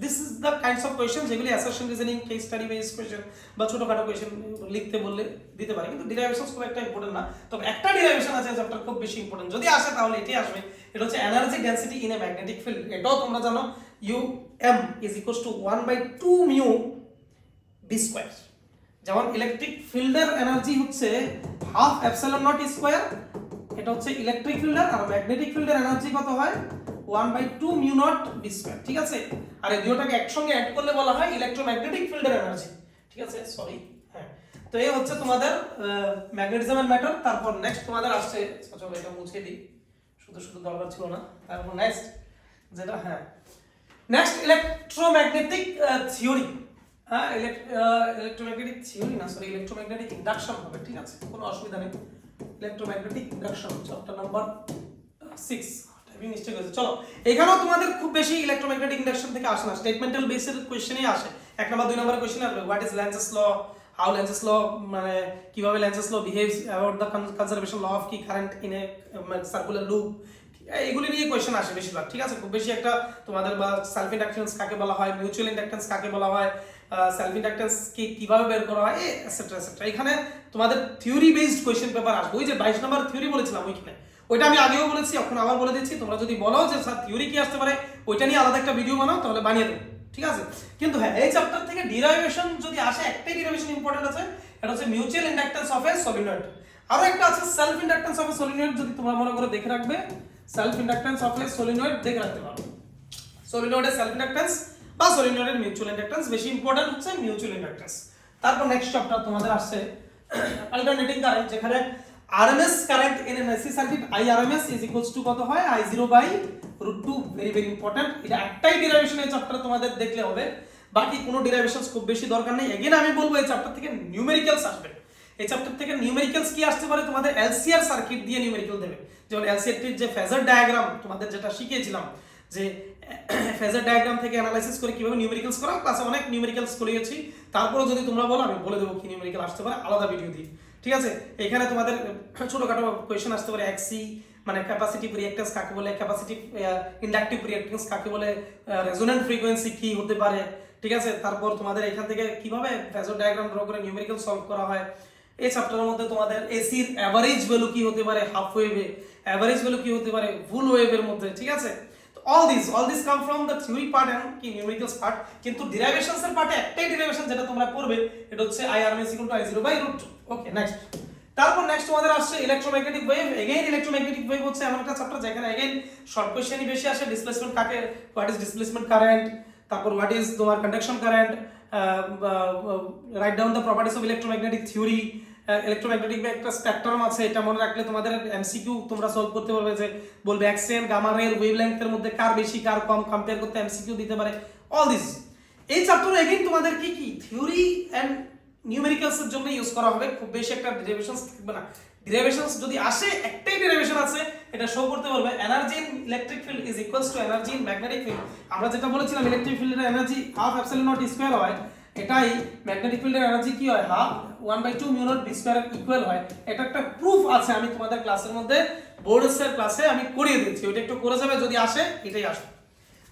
Speaker 1: this is the kinds of question যেগুলি assertion reasoning, case study base question বা ছোটখাটো কোয়েশ্চেন লিখতে বললে দিতে পারে। কিন্তু ডিরাইভেশনস খুব একটা ইম্পর্টেন্ট না। তবে একটা ডিরাইভেশন আছে যেটা খুব বেশি ইম্পর্টেন্ট, যদি আসে তাহলে এটাই আসবে। এটা হচ্ছে energy density in a magnetic field. এটাও তোমরা জানো UM is equals to 1/2 mu B square. যেমন ইলেকট্রিক ফিল্ডের এনার্জি হচ্ছে হাফ এপসিলন নট স্কয়ার, এটা হচ্ছে ইলেকট্রিক ফিল্ডের, আর ম্যাগনেটিক ফিল্ডের এনার্জি কত হয় 1/2 মিউ নট বি স্কয়ার, ঠিক আছে। আর এই দুটোটাকে একসঙ্গে অ্যাড করলে বলা হয় ইলেকট্রোম্যাগনেটিক ফিল্ডের এনার্জি, ঠিক আছে, সরি। হ্যাঁ, তো এই হচ্ছে তোমাদের ম্যাগনেটিজম এন্ড ম্যাটার। তারপর নেক্সট তোমাদের আসছে, চলো এটা মুছে দিই, শুধু দরকার ছিল না। তারপর নেক্সট যেটা, হ্যাঁ, নেক্সট ইলেকট্রোম্যাগনেটিক থিওরি। হ্যাঁ, ইলেকট্রোম্যাগনেটিক থিওরি না, সরি, ইলেকট্রোম্যাগনেটিক ইন্ডাকশন হবে, ঠিক আছে, কোনো অসুবিধা নেই। Electromagnetic induction chapter number 6, typing mistake হয়েছে। চলো, এখানেও তোমাদের খুব বেশি ইলেকট্রোম্যাগনেটিক ইন্ডাকশন থেকে আসে না, স্টেটমেন্টাল বেসের কোশ্চেনই আসে। 1 নাম্বার 2 নাম্বার কোশ্চেন আসবে what is Lenz's law, how Lenz's law, মানে কিভাবে Lenz's law behaves, about the conservation law of কি current in a circular loop, এগুলি নিয়ে কোশ্চেন আসে বেশিরভাগ, ঠিক আছে। খুব বেশি একটা তোমাদের বা সেলফ ইন্ডাকটেন্স কাকে বলা হয়, মিউচুয়াল ইন্ডাকটেন্স কাকে বলা হয়, সেলফ ইন্ডাকটেন্স কি কিভাবে বের করা হয়, এটসেট্রা এটসেট্রা। এখানে তোমাদের থিওরি বেসড কোশ্চেন পেপার আসবে। ওই যে 22 নাম্বার থিওরি বলেছিলাম ওইখানে, ওইটা আমি আগেও বলেছি, এখন আবার বলে দিচ্ছি। তোমরা যদি বলো যে স্যার থিওরি কি আসতে পারে, ওইটা নিয়ে আলাদা একটা ভিডিও বানাও, তাহলে বানিয়ে দেবো, ঠিক আছে। কিন্তু হ্যাঁ, এই চ্যাপ্টার থেকে ডিরাইভেশন যদি আসে, একটাই ডিরাইভেশন ইম্পর্টেন্ট আছে, এটা হচ্ছে mutual inductance of A solenoid. আরো একটা আছে self inductance of A solenoid, যদি তোমরা মনে করে দেখে রাখবে, self inductance of A solenoid দেখে রাখতে পারো। সলিনয়েডের সেলফ ইন্ডাকটেন্স বা সলিনয়েডের মিউচুয়াল ইন্ডাকটেন্স, বেশি ইম্পর্টেন্ট হচ্ছে মিউচুয়াল ইন্ডাকটেন্স। তারপর নেক্সট চ্যাপ্টার তোমাদের আসছে অল্টারনেটিং কারেন্ট, যেখানে RMS current in an AC circuit IRMS is equals two কত হয় I0/√2, ভেরি ভেরি ইম্পর্টেন্ট। এটা একটাই ডেরিভেশন এই চ্যাপ্টারে তোমাদের দেখলে হবে, বাকি কোনো ডেরিভেশনস খুব বেশি দরকার নেই। এগেইন আমি বলবো এই চ্যাপ্টার থেকে নিউমেরিক্যালস আসবে। এই চ্যাপ্টার থেকে নিউমেরিক্যালস কি আসতে পারে, তোমাদের LCR সার্কিট দিয়ে নিউমেরিক্যাল দেবে। যেমন LCR টির যে ফেজার ডায়াগ্রাম তোমাদের যেটা শিখিয়েছিলাম, যে ফেজার ডায়াগ্রাম থেকে অ্যানালাইসিস করে কিভাবে নিউমেরিক্যালস করা, ক্লাসে অনেক নিউমেরিক্যালস করিয়েছি। তারপরে যদি তোমরা বলো, আমি বলে দেবো কি নিউমেরিক্যাল আসতে পারে আলাদা ভিডিও দিয়ে, ঠিক আছে। এখানে তোমাদের ছোটখাটো কোয়েশ্চেন আসতে পারে, XC মানে ক্যাপাসিটিভ রিঅ্যাকট্যান্স কাকে বলে, ক্যাপাসিটিভ ইন্ডাকটিভ রিঅ্যাকট্যান্স কাকে বলে, রেজোন্যান্ট ফ্রিকোয়েন্সি কি হতে পারে, ঠিক আছে। তারপর তোমাদের এখান থেকে কিভাবে ফেজর ডায়াগ্রাম ড্র করে নিউমেরিক্যাল সলভ করা হয়। এই চ্যাপ্টারের মধ্যে তোমাদের এসির অ্যাভারেজ ভ্যালু কি হতে পারে হাফ ওয়েভে, অ্যাভারেজ ভ্যালু কি হতে পারে ফুল ওয়েভের মধ্যে, ঠিক আছে। তো all this come from the theory part and কি নিউমেরিক্যালস পার্ট। কিন্তু ডেরিভেশনস এর পার্টে একটাই ডেরিভেশন যেটা তোমরা পড়বে, এটা হচ্ছে I_R_M=I0 /√2। ওকে, নেক্সট। তারপর নেক্সট তোমাদের আসছে electromagnetic wave. Again electromagnetic wave হচ্ছে এমন একটা চ্যাপ্টার যেখানে এগেইন শর্ট কোশ্চেনই বেশি আসে। ডিসপ্লেসমেন্ট কাকে, হোয়াট ইজ ডিসপ্লেসমেন্ট কারেন্ট, তারপর হোয়াট ইজ তোমার conduction current, right down the properties of electromagnetic theory. Electromagnetic একটা স্পেকট্রাম আছে, এটা মনে রাখলে তোমাদের এমসিকিউ তোমরা সলভ করতে পারবে, যে বলবে এক্স-রে গামা রে ওয়েভলেংথের মধ্যে কার বেশি কার কম কম্পেয়ার করতে এমসিকিউ দিতে পারে। অল দিস এই চ্যাপ্টারে এগেইন তোমাদের কি কি থিওরি এন্ড নিউমেরিক্যালস এর জন্য ইউজ করা হবে, খুব বেশি একটা ডেরিভেশনস থাকবে না। ডেরিভেশনস যদি আসে, একটাই ডেরিভেশন আছে, এটা শো করতে পারবে energy in electric field is equals to energy in magnetic field. আমরা যেটা বলেছিলাম ইলেকট্রিক ফিল্ডের energy half epsilon naught square হয়, এটাই ম্যাগনেটিক ফিল্ডের এনার্জি কি হয় half 1/2 mu naught B square equal হয়। এটা একটা প্রুফ আছে, আমি তোমাদের ক্লাসের মধ্যে বোর্ডসের ক্লাসে আমি করিয়ে দিচ্ছি, ওটা একটু করে যাবে, যদি আসে এটাই আসবে।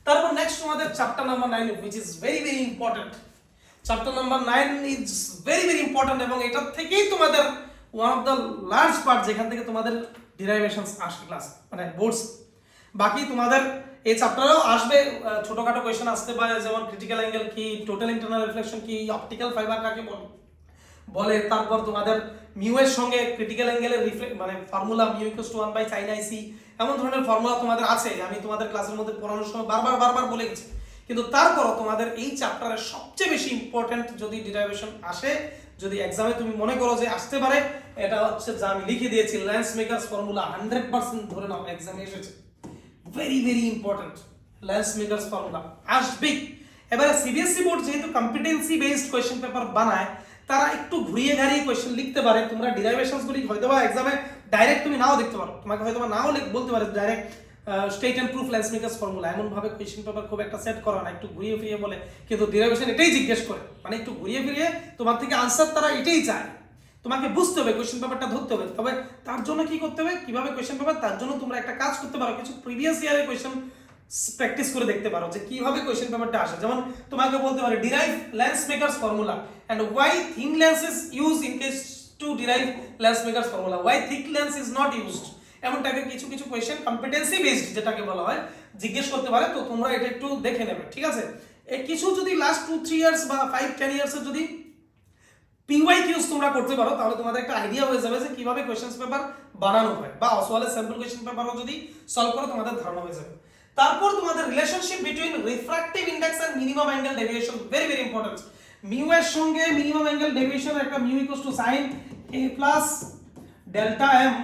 Speaker 1: তারপর নেক্সট তোমাদের chapter number 9 which is very very important। Chapter number 9 is very very important এবং এটা থেকেই তোমাদের one of the large part যেখান থেকে তোমাদের ডেরিভেশনস আসে ক্লাস মানে বোর্ডস। বাকি তোমাদের এই চ্যাপ্টারেও আসবে ছোটখাটো কোশ্চেন আসতে পারে, যেমন ক্রিটিক্যাল অ্যাঙ্গেল কি, টোটাল ইন্টারনাল রিফ্লেকশন কি, অপটিক্যাল ফাইবার কাকে বলে, তারপর তোমাদের মিউ এর সঙ্গে ক্রিটিক্যাল অ্যাঙ্গেলের মানে formula mu equals two 1/sin IC, এমন ধরনের ফর্মুলা তোমাদের আছে, আমি তোমাদের ক্লাসের মধ্যে পড়ানোর সময় বারবার বলে গেছি। কিন্তু তারপরও তোমাদের এই চ্যাপ্টারের সবচেয়ে বেশি ইম্পর্টেন্ট যদি ডেরিভেশন আসে, যদি এক্সামে তুমি মনে করো যে আসতে পারে, এটা হচ্ছে যা আমি লিখে দিয়েছি ল্যান্স মেকারস ফর্মুলা। 100% ধরে নাও এক্সামে এসেছে, very very important lance makers formula আসবেই। এবারে সিবিএসসি বোর্ড যেহেতু কম্পিটেন্সি বেসড কোয়েশ্চেন পেপার বানায়, তারা একটু ঘুরিয়ে ঘাড়িয়ে কোয়েশ্চেন লিখতে পারে। তোমরা ডেরিভেশনস গুলি হয়তোবা এক্সামে ডাইরেক্ট তুমি নাও দেখতে পারো, তোমাকে হয়তোবা নাও বলতে পারে direct state and proof lens makers formula, এমন ভাবে কোয়েশ্চেন পেপার খুব একটা সেট করা না, একটু ঘুরিয়ে ফিরিয়ে বলে। কিন্তু ডেরিভেশন এটাই জিজ্ঞেস করে, মানে একটু ঘুরিয়ে ফিরিয়ে তোমার থেকে আনসার তারা এটাই চায়। তোমাকে বুঝতে হবে, কোয়েশ্চেন পেপারটা ধরতে হবে। তবে তার জন্য কি করতে হবে, কিভাবে কোয়েশ্চেন পেপার, তার জন্য তোমরা একটা কাজ করতে পারো, কিছু প্রিভিয়াস ইয়ারের কোয়েশ্চেন প্র্যাকটিস করে দেখতে পারো যে কিভাবে কোয়েশ্চেন পেপারটা আসে। যেমন তোমাকে বলতে পারে derive lens makers formula and why thin lens is used in case to derive lens makers formula, why thick lens is not used. এমন টাইপের কিছু কিছু কোয়েশ্চেন কম্পিটেন্সি বেসড যেটাকে বলা হয় জিজ্ঞেস করতে পারে। তো তোমরা এটা একটু দেখে নেবে, ঠিক আছে। এই কিছু যদি লাস্ট 2-3 ইয়ার্স বা 5-10 ইয়ার্সের যদি PYQs তোমরা করতে পারো, তাহলে তোমাদের একটা আইডিয়া হয়ে যাবে যে কিভাবে কোয়েশ্চেন পেপার বানানো হয়, বা অসওয়ালের স্যাম্পল কোয়েশ্চেন পেপারও যদি সলভ করো তোমাদের ধারণা হয়ে যাবে। তারপর তোমাদের relationship between refractive index and minimum angle deviation, very very important. Mu এর সঙ্গে মিনিমাম অ্যাঙ্গেল ডেভিয়েশন একটা mu equals to sin a plus delta m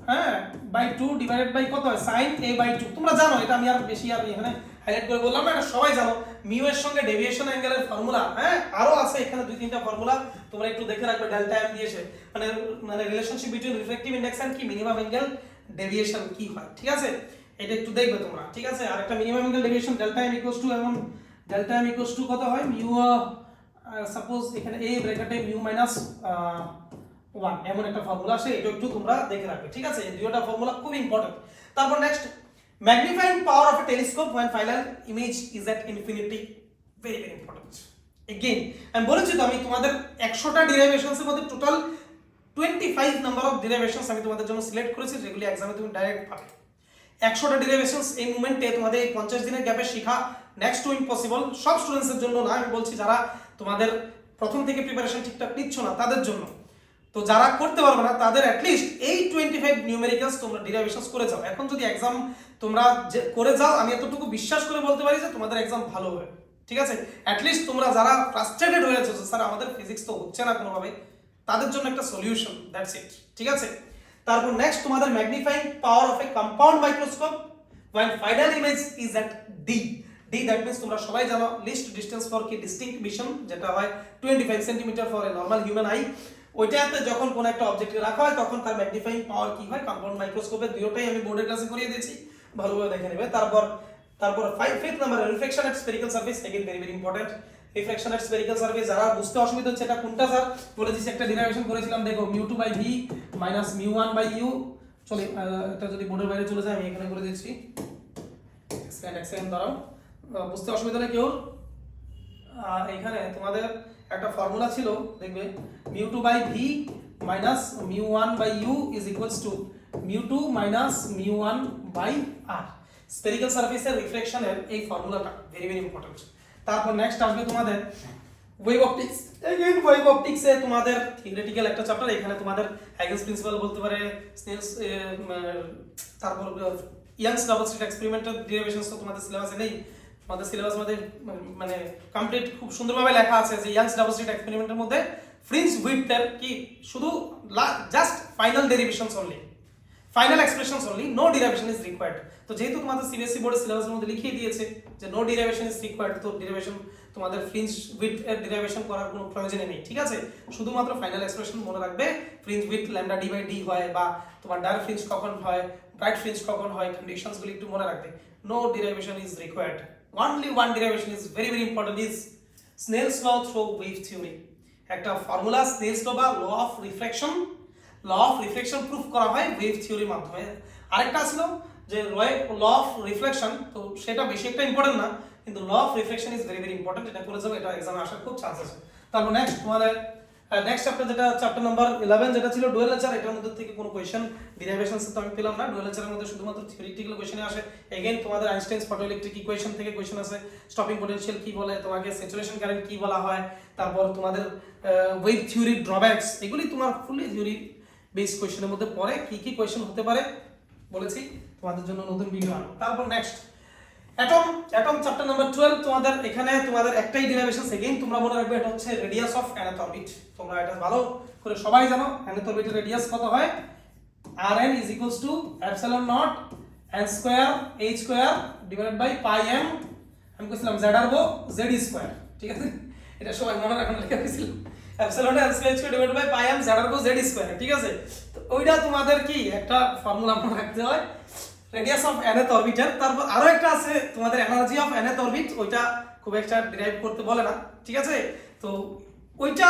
Speaker 1: হ্যাঁ বাই 2 ডিভাইডেড বাই কত হয় sin a বাই 2। তোমরা জানো এটা, আমি আর বেশি আর এখানে হাইলাইট করে বললাম না, এটা সবাই জানো। মিউ এর সঙ্গে ডেভিয়েশন অ্যাঙ্গেলের ফর্মুলা, হ্যাঁ আরো আছে এখানে 2-3টা ফর্মুলা, তোমরা একটু দেখে রাখবে। ডেল্টা m দিয়েছে, মানে relationship between refractive index and কি মিনিমাম অ্যাঙ্গেল ডেভিয়েশন কি হয়, ঠিক আছে। এটা একটু দেখবে তোমরা, ঠিক আছে। আর একটা minimum angle deviation delta m equals to, এবং ডেল্টা m ইকুয়ালস টু কত হয় মিউ, সাপোজ এখানে a ব্র্যাকেটে মিউ মাইনাস 1, এমন একটা ফর্মুলা আছে, এটা একটু তোমরা দেখে রাখবে, ঠিক আছে। এই দুটোটা ফর্মুলা খুব ইম্পর্টেন্ট। তারপর next, magnifying power of A telescope when final image is at infinity, very very important. Again আমি বলেছি তো, আমি তোমাদের 100টা ডেরিভেশনস এর মধ্যে টোটাল 25 নাম্বার অফ ডেরিভেশনস আমি তোমাদের জন্য সিলেক্ট করেছি, যেগুলি এক্সামে তুমি ডাইরেক্ট পাবে। 100টা ডেরিভেশনস এই মোমেন্টে তোমাদের এই 50 দিনের গ্যাপে শেখা নেক্সট টু ইম্পসিবল। সব স্টুডেন্টসের জন্য না, আমি বলছি যারা তোমাদের প্রথম থেকে প্রিপারেশন ঠিকঠাক নিচ্ছ না তাদের জন্য। তো যারা করতে পারবে না তাদের অ্যাটলিস্ট এই 25 নিউমেরিক্যালস তোমরা ডেরিভেশনস করে যাও। এখন যদি এক্সাম তোমরা করে যাও, আমি এতটুকু বিশ্বাস করে বলতে পারি যে তোমাদের এক্সাম ভালো হবে, ঠিক আছে। অ্যাটলিস্ট তোমরা যারা ফ্রাস্ট্রেটেড হয়ে আছো স্যার আমাদের ফিজিক্স তো হচ্ছে না কোনোভাবে, তাদের জন্য একটা সলিউশন, দ্যাটস ইট, ঠিক আছে। তারপর নেক্সট তোমাদের magnifying power of A compound microscope when final image is at d, that means তোমরা সবাই জানো লিস্ট ডিসটেন্স ফর কি ডিস্টিংক্ট ভিশন, যেটা হয় 25 centimetre for a normal human I. ওইটাতে যখন কোন একটা অবজেক্টকে রাখা হয় তখন তার ম্যাগনিফাইং পাওয়ার কি হয় কম্পাউন্ড মাইক্রোস্কোপে। দুটোটাই আমি বোর্ডের ক্লাসে করিয়ে দিয়েছি, ভালোভাবে দেখে নেবে। তারপর 5th number reflection at spherical surface, again very very important. Reflection at spherical surface যারা বুঝতে অসুবিধা হচ্ছে এটা কোনটা স্যার বলেছি, একটা ডেরিভেশন করেছিলাম, দেখো μ2/v মাইনাস μ1/u। চলে এটা যদি বোর্ডের বাইরে চলে যায় আমি এখানে করে দিচ্ছি, এক সেকেন্ড দাঁড়াও, বুঝতে অসুবিধা হলে কেউ এখানে তোমাদের একটা ফর্মুলা ছিল দেখবে mu2 by v minus mu1 by u is equals to mu2 minus mu1 by r spherical সারফেসের রিফ্লেকশনের এই ফর্মুলাটা ভেরি ভেরি ইম্পর্টেন্ট। তারপর নেক্সট আসবে তোমাদের ওয়েভ অপটিক্স। এগেইন ওয়েভ অপটিক্সে তোমাদের থিওরিটিক্যাল একটা চ্যাপ্টার, এখানে তোমাদের হাইগেন্স প্রিন্সিপাল বলতে পারে, স্নেলস, তারপর ইয়াংস ডাবল স্লিট এক্সপেরিমেন্টাল ডেরিভেশনস তো তোমাদের সিলেবাসে নেই। তোমাদের সিলেবাসের মধ্যে মানে কমপ্লিট খুব সুন্দরভাবে লেখা আছে যে ইয়াংস ডাবল স্লিট এক্সপেরিমেন্টের মধ্যে ফ্রিঞ্জ উইডথের কি শুধু just final derivations only, final expressions only, no derivation is required. তো যেহেতু তোমাদের সিবিএসসি বোর্ডের সিলেবাসের মধ্যে লিখিয়ে দিয়েছে যে নো ডেরিভেশন ইজ রিকোয়ার্ড, তো ডেরিভেশন তোমাদের ফ্রিঞ্জ উইডথ এর ডেরিভেশন করার কোনো প্রয়োজন নেই, ঠিক আছে? শুধুমাত্র ফাইনাল এক্সপ্রেশন মনে রাখবে, fringe width lambda D by d হয় বা তোমার ডার্ক ফ্রিঞ্জ কখন হয়, ব্রাইট ফ্রিঞ্জ কখন হয়, কন্ডিশনস গুলো একটু মনে রাখবে। No derivation is required, only one derivation is very very important, is Snell's law through wave theory। একটা ফর্মুলা স্নেলস ল বা ল অফ রিফ্লেকশন প্রুফ করা হয় ওয়েভ থিওরির মাধ্যমে। আরেকটা ছিল যে ল অফ রিফ্লেকশন, তো সেটা বেশি একটা ইম্পর্টেন্ট না, কিন্তু law of reflection is very very important, এটা করে যাবে, এটা এক্সামে আসার খুব চান্স আছে। তারপর নেক্সট তোমাদের নেক্সট চ্যাপ্টার যেটা চ্যাপ্টার নাম্বার 11 যেটা ছিল ডুয়াল নেচার, এটার মধ্যে থেকে কোনো কোশ্চেন ডেরিভেশনস তো আমি পেলাম না। ডুয়াল নেচারের মধ্যে শুধুমাত্র থিওরিটিক্যাল কোশ্চেন আসে। এগেইন তোমাদের আইনস্টাইনস ফটোইলেকট্রিক ইকুয়েশন থেকে কোশ্চেন আছে, স্টপিং পোটেনশিয়াল কি বলে, তোমাকে স্যাচুরেশন কারেন্ট কি বলা হয়, তারপর তোমাদের ওয়েভ থিওরির ড্রব্যাকস, এগুলি তোমার ফুলি থিওরি বেস কোশ্চেনের মধ্যে পড়ে। কি কি কোশ্চেন হতে পারে বলেছি তোমাদের জন্য নতুন ভিডিও আনো। তারপর নেক্সট অ্যাটম চ্যাপ্টার নাম্বার 12, তোমাদের এখানে তোমাদের একটাই ডেরিভেশন, এগেইন তোমরা মনে রাখবে এটা হচ্ছে রেডিয়াস অফ nth অরবিট। তোমরা এটা ভালো করে সবাই জানো nth অরবিটের রেডিয়াস কত হয়, rn is equals to epsilon naught n square h square divided by pi m, আমি কইছিলাম z আরবো z স্কয়ার, ঠিক আছে? এটা সবাই মনে রাখার লেখা হয়েছিল, epsilon n square h square divided by pi m z আরবো z square, ঠিক আছে? তো ওইটা তোমাদের কি একটা ফর্মুলা মনে রাখতে হয় রেডিয়াস অফ nth অরবিটের। তারপর আরো একটা আছে তোমাদের এনার্জি অফ nth অরবিট, ওইটা খুব একটা ডিরাইভ করতে বলে না, ঠিক আছে? তো ওইটা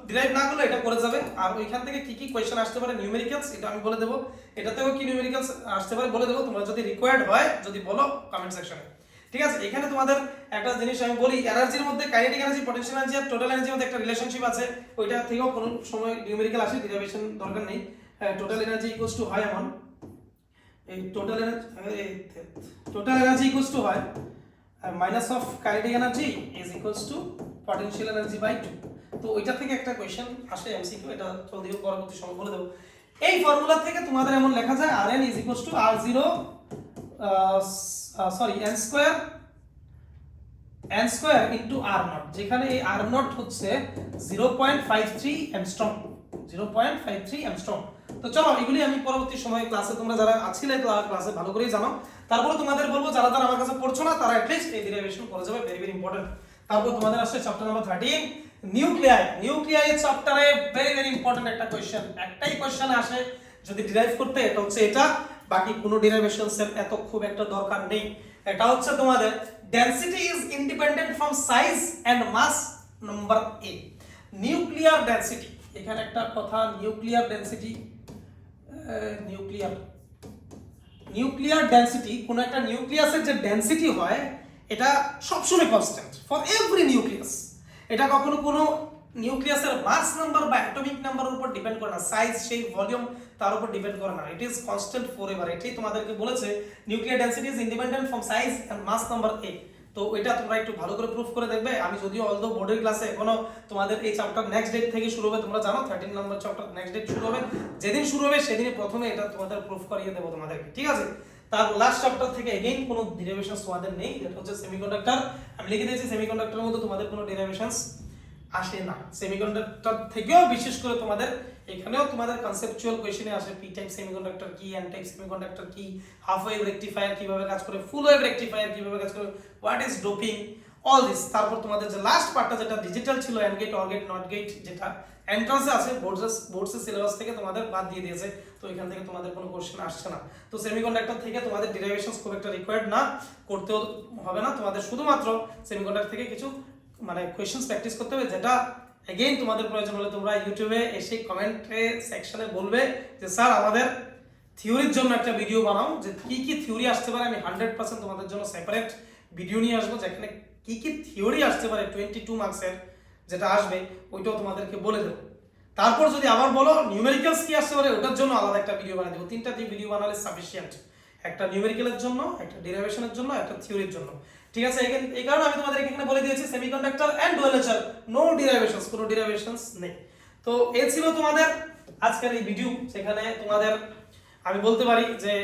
Speaker 1: ডিরাইভ না করলে এটা করে যাবে। আর ওইখান থেকে কি কি কোশ্চেন আসতে পারে নিউমেরিক্যালস, এটা আমি বলে দেব, এটাতেও কি নিউমেরিক্যালস আসতে পারে বলে দেব, তোমরা যদি রিকোয়ার্ড হয় যদি বলো কমেন্ট সেকশনে, ঠিক আছে? এখানে তোমাদের একটা জিনিস আমি বলি, এনার্জির মধ্যে কাইনেটিক এনার্জি, পটেনশিয়াল এনার্জি আর টোটাল এনার্জির মধ্যে একটা রিলেশনশিপ আছে, ওইটা থেকেও কোনো সময় নিউমেরিক্যাল আসে, ডেরিভেশন দরকার নেই। টোটাল এনার্জি ইকুয়ালস টু হয় এমন, এই টোটাল এনার্জি ইকুয়ালস টু হয় minus of kinetic energy is equals to potential energy by 2। তো ওইটা থেকে একটা কোশ্চেন আসে এমসিকিউ, এটা যদিও পরবর্তী সময় বলে দেব। এই ফর্মুলা থেকে তোমাদের এমন লেখা যায় rn is equals two r0 n square into r0, যেখানে এই r0 হচ্ছে 0.53 অ্যাংস্ট্রম, 0.53 অ্যাংস্ট্রম। তো চলো এগুলি আমি পরবর্তী সময়ে ক্লাসে, তোমরা যারা আছিলে ক্লাসে ভালো করেই জানো। তারপরে তোমাদের বলবো যারা যারা আমার কাছে পড়ছো না তারা অ্যাটলিস্ট এই ডেরিভেশন করে যাবে, ভেরি ভেরি ইম্পর্টেন্ট। তারপর তোমাদের আসছে চ্যাপ্টার নাম্বার 13 নিউক্লিয়াই চ্যাপ্টারে ভেরি ভেরি ইম্পর্টেন্ট একটা কোশ্চেন, একটাই কোশ্চেন আসে যদি ডিরাইভ করতে, এটা হচ্ছে এটা, বাকি কোনো ডেরিভেশনস এর এত খুব একটা দরকার নেই। এটা হচ্ছে তোমাদের density is independent from size and mass number A. Nuclear density, এখানে একটা কথা, নিউক্লিয়ার ডেনসিটি কোন একটা নিউক্লিয়াসের যে ডেনসিটি হয় এটা সবসময় কনস্ট্যান্ট ফর এভরি নিউক্লিয়াস। এটা কখনো কোনো নিউক্লিয়াসের মাস নাম্বার বা অ্যাটমিক নাম্বারের উপর ডিপেন্ড করে না, সাইজ, সেই ভলিউম তার উপর ডিপেন্ড করে না, ইট ইজ কনস্ট্যান্ট ফরএভার। এটাই তোমাদেরকে বলেছে nuclear density is independent from size and mass number A. তো এটা তোমরা একটু ভালো করে প্রুফ করে দেখবে। আমি যদিও অলদো বোর্ডের ক্লাসে এখনো তোমাদের এই চ্যাপ্টার নেক্সট ডেট থেকে শুরু হবে, তোমরা জানো 13 নম্বর চ্যাপ্টার নেক্সট ডেট শুরু হবে, যেদিন শুরু হবে সেদিনই প্রথমে এটা তোমাদের প্রুফ করিয়ে দেব তোমাদেরকে, ঠিক আছে? তার লাস্ট চ্যাপ্টার থেকে এগেইন কোনো ডেরিভেশনস তোমাদের নেই, যেটা হচ্ছে সেমিকন্ডাক্টর। আমি লিখে দিয়েছি সেমিকন্ডাক্টরের মধ্যে তোমাদের কোনো ডেরিভেশনস আসে না। সেমিকন্ডাক্টর থেকেও বিশেষ করে তোমাদের এখানেও তোমাদের কনসেপচুয়াল কোশ্চেনে আসে, পি টাইপ সেমিকন্ডাক্টর কি, এন টাইপ সেমিকন্ডাক্টর কি, হাফ ওয়েভ রেকটিফায়ার কিভাবে কাজ করে, ফুল ওয়েভ রেকটিফায়ার কিভাবে কাজ করে, what is doping, all this. তারপর তোমাদের যে লাস্ট পার্টটা যেটা ডিজিটাল ছিল, and gate, or gate, not gate, যেটা এন্ট্রান্সে আছে বোর্ডসের সিলেবাস থেকে তোমাদের বাদ দিয়ে দিয়েছে, তো এখান থেকে তোমাদের কোনো কোশ্চেন আসছে না। তো সেমিকন্ডাক্টর থেকে তোমাদের ডেরিভেশনস খুব একটা রিকোয়ার্ড না, করতেও হবে না, তোমাদের শুধুমাত্র সেমিকন্ডাক্টর থেকে কিছু মানে কোয়েশ্চেন্স প্র্যাকটিস করতে হবে, যেটা এগেইন তোমাদের প্রয়োজন হলে তোমরা ইউটিউবে এসে কমেন্টে সেকশনে বলবে যে স্যার আমাদের থিওরির জন্য একটা ভিডিও বানাও, যে কি কি থিওরি আসতে পারে। আমি 100% তোমাদের জন্য সেপারেট ভিডিও নিয়ে আসবো, যেখানে কি কি থিওরি আসতে পারে 22 মার্কসের যেটা আসবে ওইটাও তোমাদেরকে বলে দেবো। তারপর যদি আবার বলো নিউমেরিক্যালস কি আসতে পারে, ওটার জন্য আলাদা একটা ভিডিও বানিয়ে দেবো। 3টা ভিডিও বানালে সাফিসিয়েন্ট, একটা নিউমেরিক্যালের জন্য, একটা ডেরিভেশনের জন্য, একটা থিওরির জন্য। ঠিক আছে, এই কারণে আমি তোমাদের এখানে বলে দিয়েছি semiconductor and dual nature, no derivations, কোনো ডেরিভেশনস নেই। তো এই ছিল তোমাদের আজকের এই ভিডিও, যেখানে তোমাদের আমি বলতে পারি যে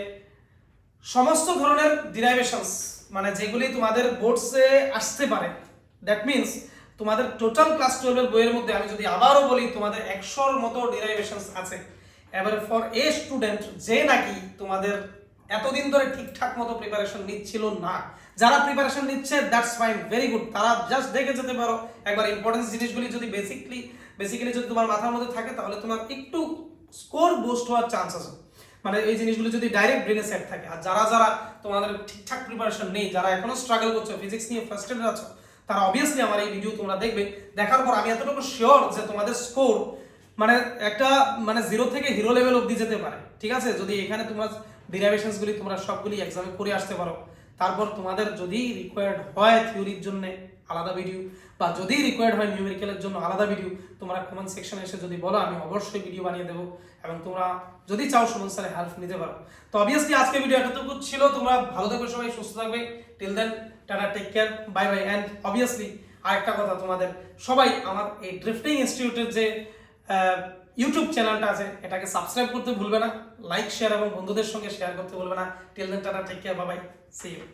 Speaker 1: সমস্ত ধরনের ডেরিভেশনস মানে যেগুলি তোমাদের বোর্ডসে আসতে পারে, দ্যাট মিন্স তোমাদের টোটাল ক্লাস 12 এর বইয়ের মধ্যে আমি যদি আবারও বলি তোমাদের 100-র মতো ডেরিভেশনস আছে। এবারে ফর এ স্টুডেন্ট যে নাকি তোমাদের এতদিন ধরে ঠিকঠাক মতো প্রিপারেশন নিচ্ছিল না, যারা প্রিপারেশন নিচ্ছে দ্যাটস ফাইন, ভেরি গুড, তারা জাস্ট দেখে যেতে পারো একবার ইম্পর্টেন্স জিনিসগুলি যদি বেসিক্যালি যদি তোমার মাথার মধ্যে থাকে তাহলে তোমার একটু স্কোর বুস্ট হওয়ার চান্স আছে। মানে এই জিনিসগুলো যদি ডাইরেক্ট ব্রেনে সেট থাকে। আর যারা যারা তোমাদের ঠিকঠাক প্রিপারেশন নেই, যারা এখনো স্ট্রাগল করছো, ফিজিক্স নিয়ে ফ্রাস্ট্রেটেড আছো, তারা অবভিয়াসলি আমার এই ভিডিও তোমরা দেখবে। দেখার পর আমি এতটুকু শিওর যে তোমাদের স্কোর মানে একটা মানে 0 থেকে হিরো লেভেল অবধি যেতে পারে। ঠিক আছে, যদি এখানে তোমরা ডেরিভেশনসগুলি তোমরা সবগুলি এক্সামে করে আসতে পারো। তারপর তোমাদের যদি রিকোয়ার্ড হয় থিওরির জন্য আলাদা ভিডিও, বা যদি রিকোয়ার্ড হয় নিউমেরিক্যালের জন্য আলাদা ভিডিও, তোমরা কমেন্ট সেকশনে এসে যদি বলো আমি অবশ্যই ভিডিও বানিয়ে দেবো। এবং তোমরা যদি চাও সুমন স্যারের হেল্প নিতে পারো। তো অবভিয়াসলি আজকে ভিডিও এতটুকু ছিল। তোমরা ভালো থাকবে, সবাই সুস্থ থাকবে। Till then tata, take care, bye bye. And obviously আরেকটা কথা, তোমাদের সবাই আমার এই ড্রিফটিং ইনস্টিটিউটের যে ইউটিউব চ্যানেলটা আছে এটাকে সাবস্ক্রাইব করতে ভুলবে না, লাইক শেয়ার এবং বন্ধুদের সঙ্গে শেয়ার করতে ভুলবে না। Till then tata, take care, bye bye, see you.